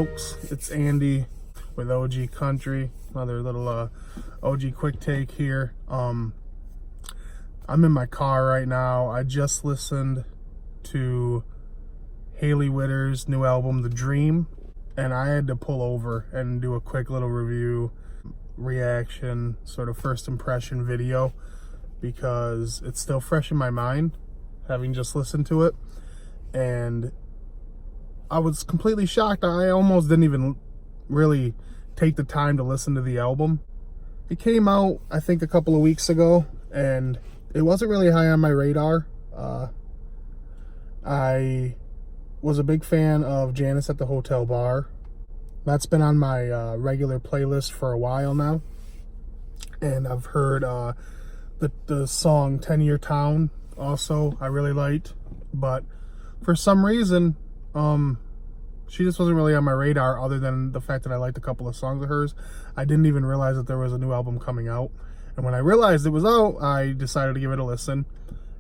folks, it's Andy with OG Country, another little OG quick take here. I'm in my car right now. I just listened to Hailey Whitters' new album, The Dream, and I had to pull over and do a quick little review, reaction, sort of first impression video, because it's still fresh in my mind, having just listened to it. And I was completely shocked. I almost didn't even really take the time to listen to the album. It came out, I think, a couple of weeks ago, and it wasn't really high on my radar. I was a big fan of Janice at the Hotel Bar. That's been on my regular playlist for a while now. And I've heard the song 10-Year Town also I really liked. But for some reason, she just wasn't really on my radar, other than the fact that I liked a couple of songs of hers. I didn't even realize that there was a new album coming out. And when I realized it was out, I decided to give it a listen.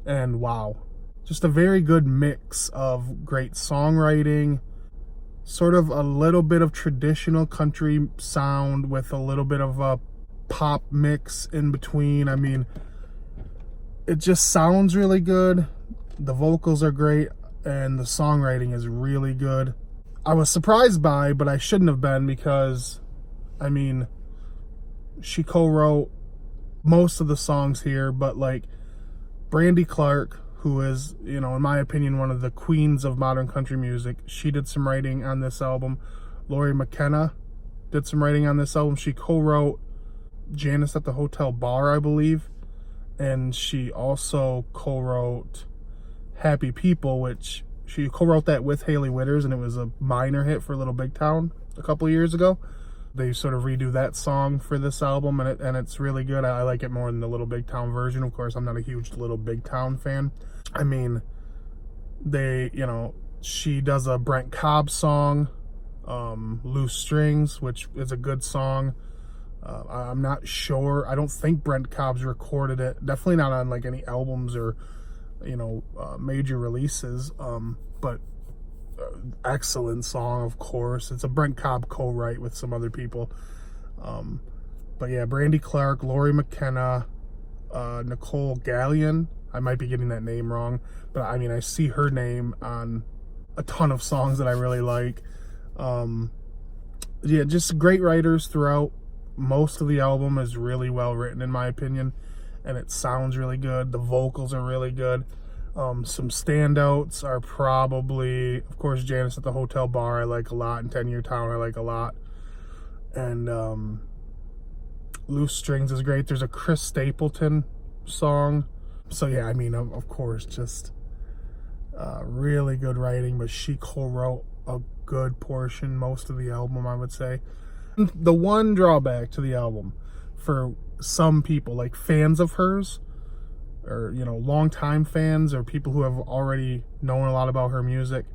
And wow, just a very good mix of great songwriting, sort of a little bit of traditional country sound with a little bit of a pop mix in between. I mean, it just sounds really good. The vocals are great, and the songwriting is really good. I was surprised by, but I shouldn't have been, because, I mean, she co-wrote most of the songs here, but like Brandy Clark, who is, you know, in my opinion, one of the queens of modern country music, she did some writing on this album. Lori McKenna did some writing on this album. She co-wrote Janice at the Hotel Bar, I believe, and she also co-wrote Happy People, which she co-wrote that with Hailey Whitters, and it was a minor hit for Little Big Town a couple of years ago. They sort of redo that song for this album, and it's really good. I like it more than the Little Big Town version. Of course, I'm not a huge Little Big Town fan. I mean, she does a Brent Cobb song, Loose Strings, which is a good song. I'm not sure. I don't think Brent Cobb's recorded it. Definitely not on like any albums or major releases, but excellent song, of course. It's a Brent Cobb co-write with some other people. But yeah, Brandy Clark, Lori McKenna, Nicole Gallion. I might be getting that name wrong, but I mean, I see her name on a ton of songs that I really like. Yeah, just great writers throughout. Most of the album is really well written, in my opinion, and it sounds really good. The vocals are really good. Some standouts are probably, of course, Janice at the Hotel Bar I like a lot, and 10-Year Town I like a lot. And Loose Strings is great. There's a Chris Stapleton song. So yeah, I mean, of course, just really good writing, but she co-wrote a good portion, most of the album, I would say. The one drawback to the album for some people, like fans of hers, or longtime fans, or people who have already known a lot about her music,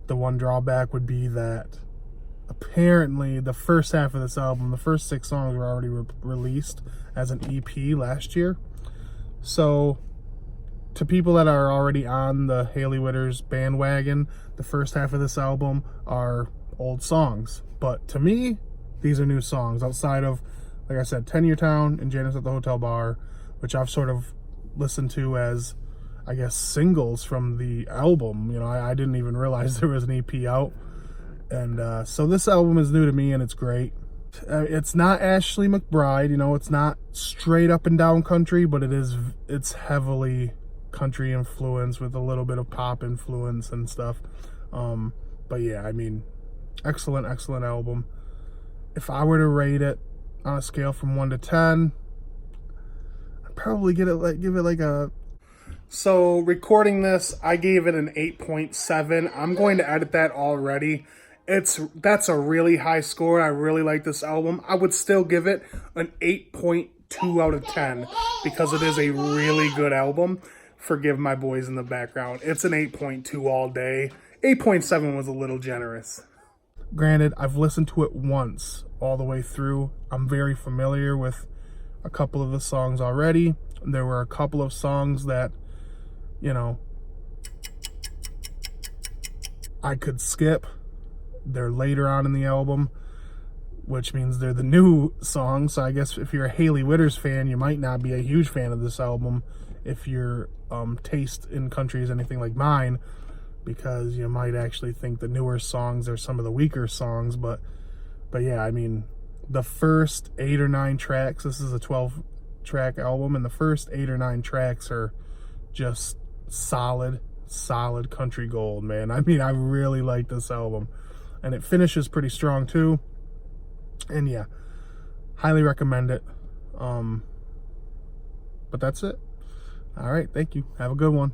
the one drawback would be that apparently the first half of this album, the first 6 songs, were already released as an EP last year. So to people that are already on the Hailey Whitters bandwagon, the first half of this album are old songs. But to me, these are new songs, outside of, like I said, 10-Year Town and Janice at the Hotel Bar, which I've sort of listened to as, I guess, singles from the album. I didn't even realize there was an EP out. And so this album is new to me, and it's great. It's not Ashley McBryde, it's not straight up and down country, but it's heavily country influence with a little bit of pop influence and stuff. But yeah, I mean, excellent album. If I were to rate it on a scale from 1 to 10, I'd probably give it like a... So recording this, I gave it an 8.7. I'm going to edit that already. That's a really high score. I really like this album. I would still give it an 8.2 out of 10 because it is a really good album. Forgive my boys in the background. It's an 8.2 all day. 8.7 was a little generous. Granted, I've listened to it once all the way through. I'm very familiar with a couple of the songs already. There were a couple of songs that, I could skip. they're later on in the album, which means they're the new songs. So I guess if you're a Hailey Whitters fan, you might not be a huge fan of this album if your taste in country is anything like mine, because you might actually think the newer songs are some of the weaker songs. But yeah, I mean, the first 8 or 9 tracks, this is a 12-track album, and the first 8 or 9 tracks are just solid country gold, man. I mean, I really like this album, and it finishes pretty strong too. And yeah, highly recommend it. But that's it. All right, thank you. Have a good one.